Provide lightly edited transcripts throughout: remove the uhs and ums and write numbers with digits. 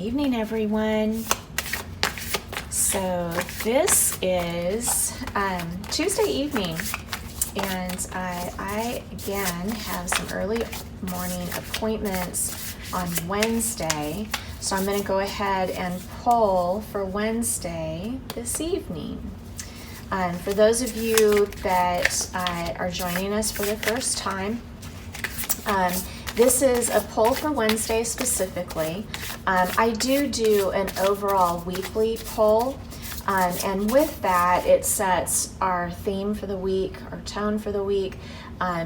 evening, everyone. So this is Tuesday evening, and I again have some early morning appointments on Wednesday. So I'm going to go ahead and pull for Wednesday this evening. For those of you that are joining us for the first time, this is a poll for Wednesday specifically. I do an overall weekly poll, and with that, it sets our theme for the week, our tone for the week,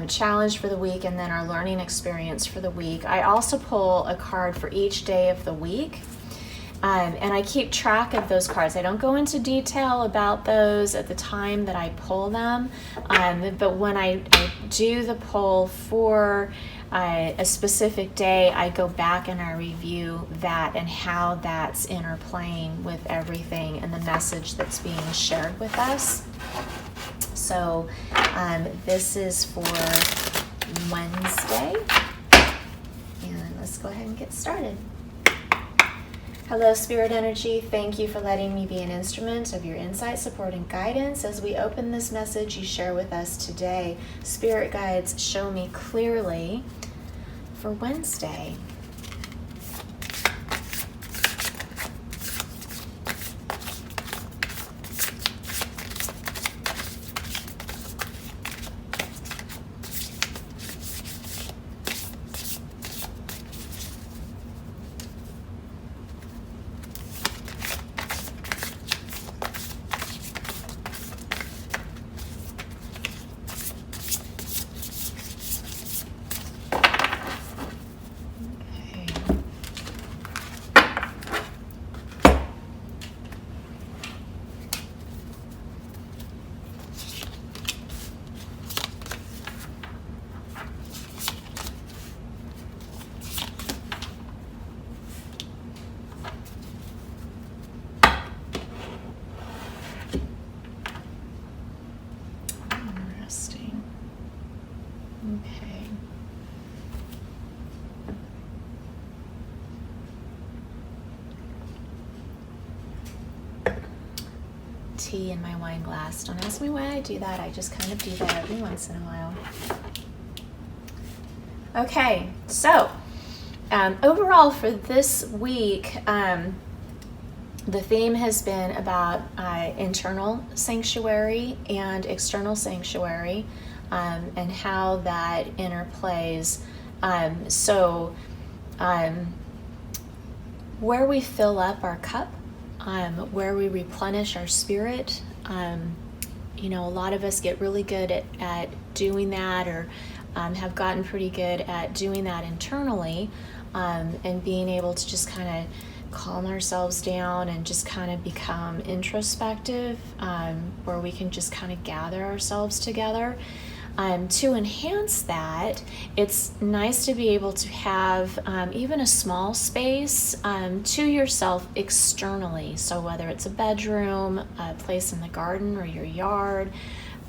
challenge for the week, and then our learning experience for the week. I also pull a card for each day of the week, and I keep track of those cards. I don't go into detail about those at the time that I pull them, but when I do the poll for a specific day, I go back and I review that and how that's interplaying with everything and the message that's being shared with us. So this is for Wednesday, and let's go ahead and get started. Hello, Spirit Energy. Thank you for letting me be an instrument of your insight, support, and guidance as we open this message you share with us today. Spirit guides, show me clearly for Wednesday. Tea in my wine glass. Don't ask me why I do that. I just kind of do that every once in a while. Okay, so overall for this week, the theme has been about internal sanctuary and external sanctuary, and how that interplays. Where we fill up our cup, where we replenish our spirit. A lot of us get really good at doing that, or have gotten pretty good at doing that internally, and being able to just kind of calm ourselves down and just kind of become introspective, where we can just kind of gather ourselves together. To enhance that, it's nice to be able to have even a small space to yourself externally. So whether it's a bedroom, a place in the garden or your yard,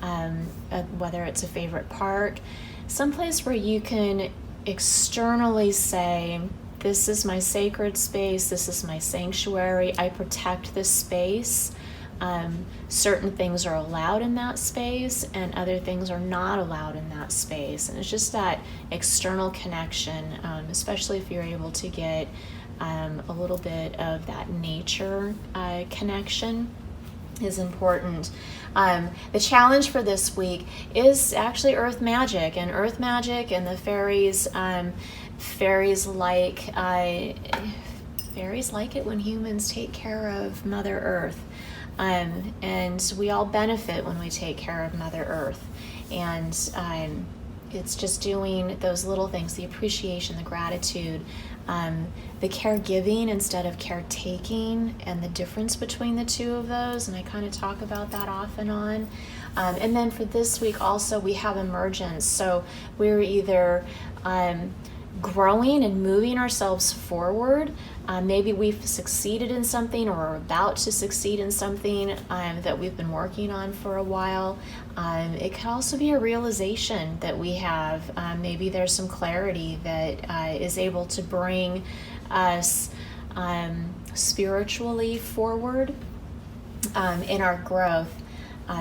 whether it's a favorite park, someplace where you can externally say, this is my sacred space, this is my sanctuary, I protect this space. Certain things are allowed in that space and other things are not allowed in that space. And it's just that external connection, especially if you're able to get a little bit of that nature connection, is important. The challenge for this week is actually earth magic, and the fairies, fairies like it when humans take care of Mother Earth. And we all benefit when we take care of Mother Earth. And it's just doing those little things, the appreciation, the gratitude, the caregiving instead of caretaking, and the difference between the two of those. And I kind of talk about that off and on. And then for this week also, we have emergence. So we're either growing and moving ourselves forward. Maybe we've succeeded in something or are about to succeed in something that we've been working on for a while. It could also be a realization that we have. Maybe there's some clarity that is able to bring us spiritually forward in our growth.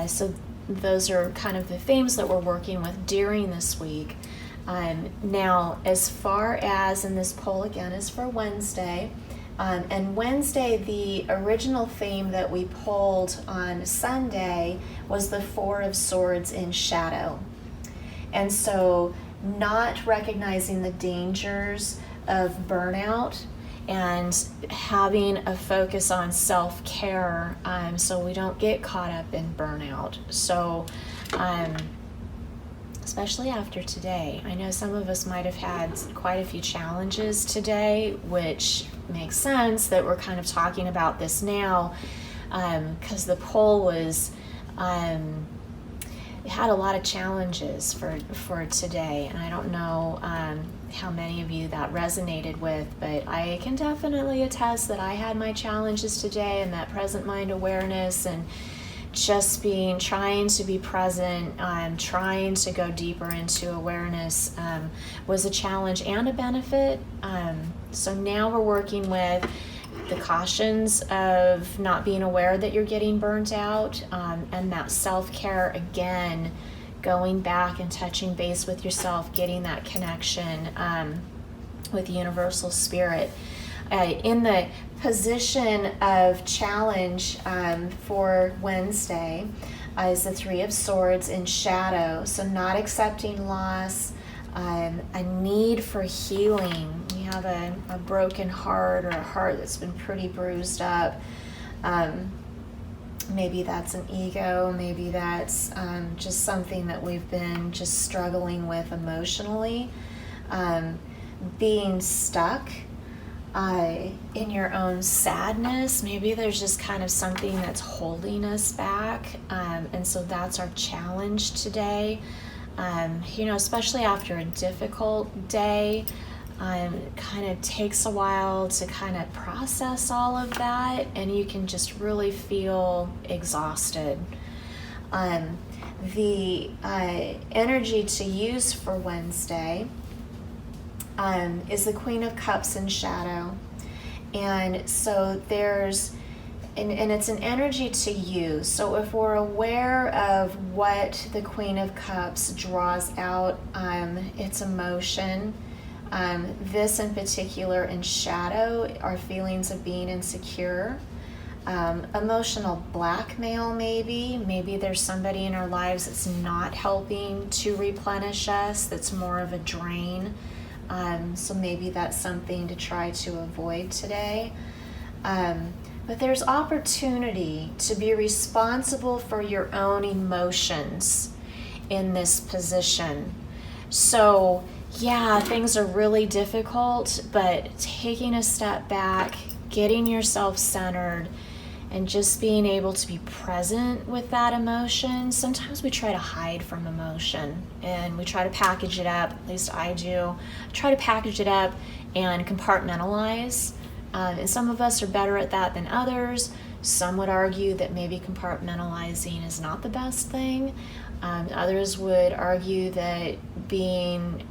So those are kind of the themes that we're working with during this week. Now, as far as, and this poll again is for Wednesday, and Wednesday, the original theme that we polled on Sunday was the Four of Swords in shadow. And so not recognizing the dangers of burnout and having a focus on self-care, so we don't get caught up in burnout. So especially after today, I know some of us might have had quite a few challenges today, which makes sense that we're kind of talking about this now, because the poll was it had a lot of challenges for today, and I don't know how many of you that resonated with, but I can definitely attest that I had my challenges today, and that present mind awareness and just trying to be present, trying to go deeper into awareness was a challenge and a benefit. So now we're working with the cautions of not being aware that you're getting burnt out, and that self-care again, going back and touching base with yourself, getting that connection with universal spirit. In the position of challenge for Wednesday is the Three of Swords in shadow. So not accepting loss, a need for healing. We have a broken heart, or a heart that's been pretty bruised up. Maybe that's an ego, maybe that's just something that we've been just struggling with emotionally. Being stuck in your own sadness, maybe there's just kind of something that's holding us back, and so that's our challenge today. Especially after a difficult day, it kind of takes a while to kind of process all of that, and you can just really feel exhausted. The energy to use for Wednesday is the Queen of Cups in shadow. And so and it's an energy to use. So if we're aware of what the Queen of Cups draws out, it's emotion. This in particular in shadow are feelings of being insecure, emotional blackmail maybe there's somebody in our lives that's not helping to replenish us, that's more of a drain. So maybe that's something to try to avoid today. But there's opportunity to be responsible for your own emotions in this position. So yeah, things are really difficult, but taking a step back, getting yourself centered, and just being able to be present with that emotion. Sometimes we try to hide from emotion, and we try to package it up, at least I do. Try to package it up and compartmentalize. And some of us are better at that than others. Some would argue that maybe compartmentalizing is not the best thing. Others would argue that being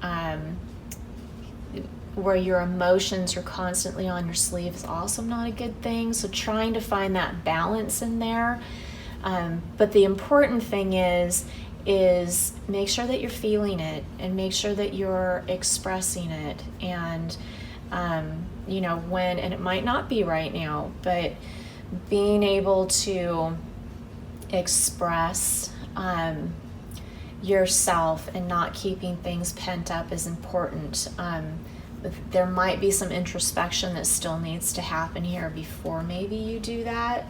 where your emotions are constantly on your sleeve is also not a good thing. So trying to find that balance in there. But the important thing is make sure that you're feeling it, and make sure that you're expressing it. And and it might not be right now, but being able to express yourself and not keeping things pent up is important. There might be some introspection that still needs to happen here before maybe you do that.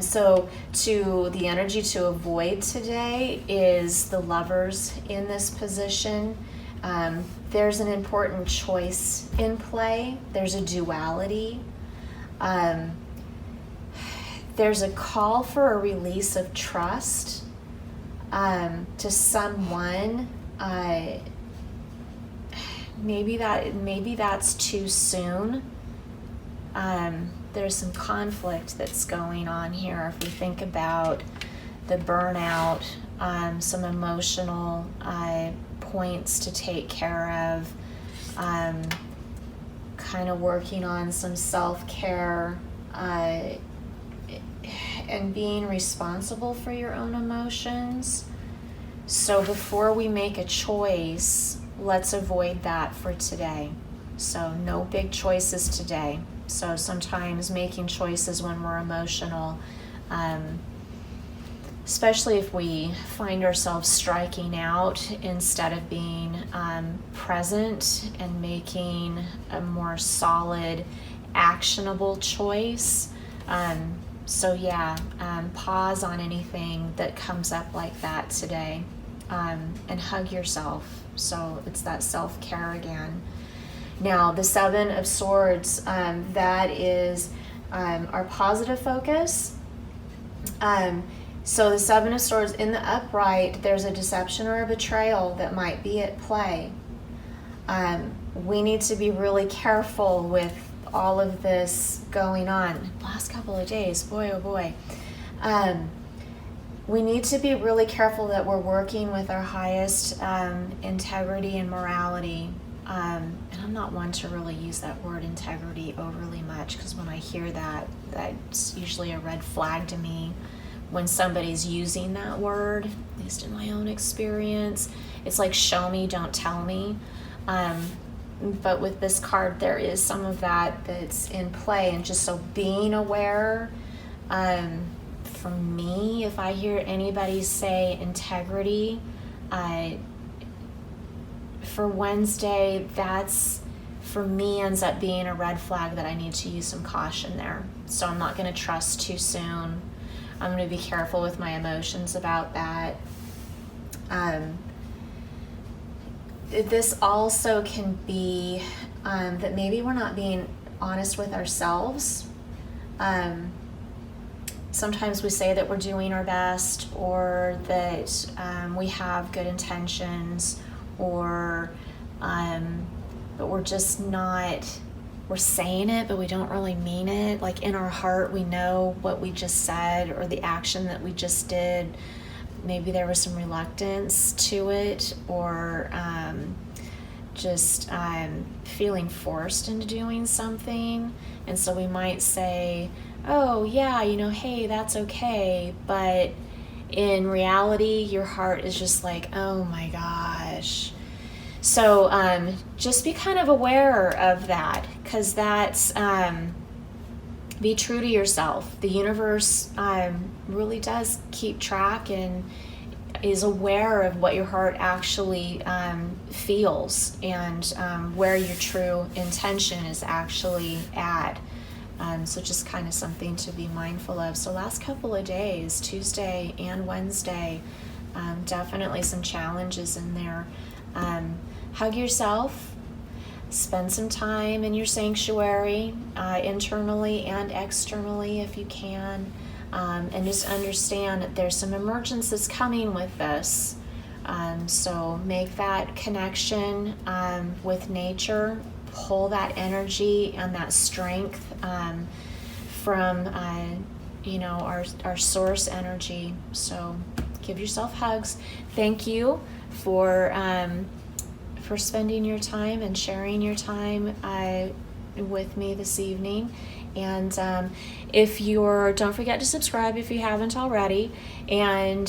So the energy to avoid today is the Lovers in this position. There's an important choice in play. There's a duality. There's a call for a release of trust to someone. Maybe that's too soon. There's some conflict that's going on here. If we think about the burnout, some emotional kind of working on some self-care and being responsible for your own emotions. So before we make a choice, let's avoid that for today. So no big choices today. So sometimes making choices when we're emotional, especially if we find ourselves striking out instead of being present and making a more solid, actionable choice. Pause on anything that comes up like that today, and hug yourself. So it's that self-care again. Now, the Seven of Swords, that is our positive focus. So the Seven of Swords in the upright, there's a deception or a betrayal that might be at play. We need to be really careful with all of this going on. Last couple of days, boy, oh boy. We need to be really careful that we're working with our highest integrity and morality. And I'm not one to really use that word integrity overly much, because when I hear that, that's usually a red flag to me. When somebody's using that word, at least in my own experience, it's like show me, don't tell me. But with this card, there is some of that that's in play, and just so being aware. For me, if I hear anybody say integrity, for Wednesday, that's for me ends up being a red flag that I need to use some caution there. So I'm not going to trust too soon. I'm going to be careful with my emotions about that. This also can be that maybe we're not being honest with ourselves. Sometimes we say that we're doing our best, or that we have good intentions, or but we're just not, we're saying it, but we don't really mean it. Like in our heart, we know what we just said, or the action that we just did. Maybe there was some reluctance to it, or just feeling forced into doing something. And so we might say, oh yeah, hey, that's okay. But in reality, your heart is just like, oh my gosh. So just be kind of aware of that, because that's, be true to yourself. The universe really does keep track and is aware of what your heart actually feels, and where your true intention is actually at. So just kind of something to be mindful of. So last couple of days, Tuesday and Wednesday, definitely some challenges in there. Hug yourself. Spend some time in your sanctuary, internally and externally if you can, and just understand that there's some emergence that's coming with this. So make that connection with nature, pull that energy and that strength from our source energy. So give yourself hugs. Thank you for spending your time and sharing your time with me this evening. And don't forget to subscribe if you haven't already. And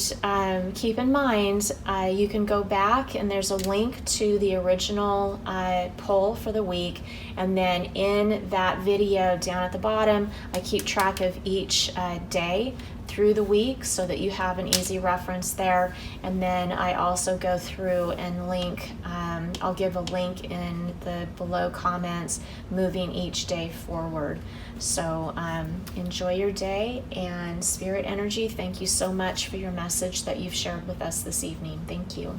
keep in mind, you can go back and there's a link to the original poll for the week. And then in that video down at the bottom, I keep track of each day through the week so that you have an easy reference there. And then I also go through and link, I'll give a link in the below comments moving each day forward. So enjoy your day, and Spirit Energy, thank you so much for your message that you've shared with us this evening. Thank you.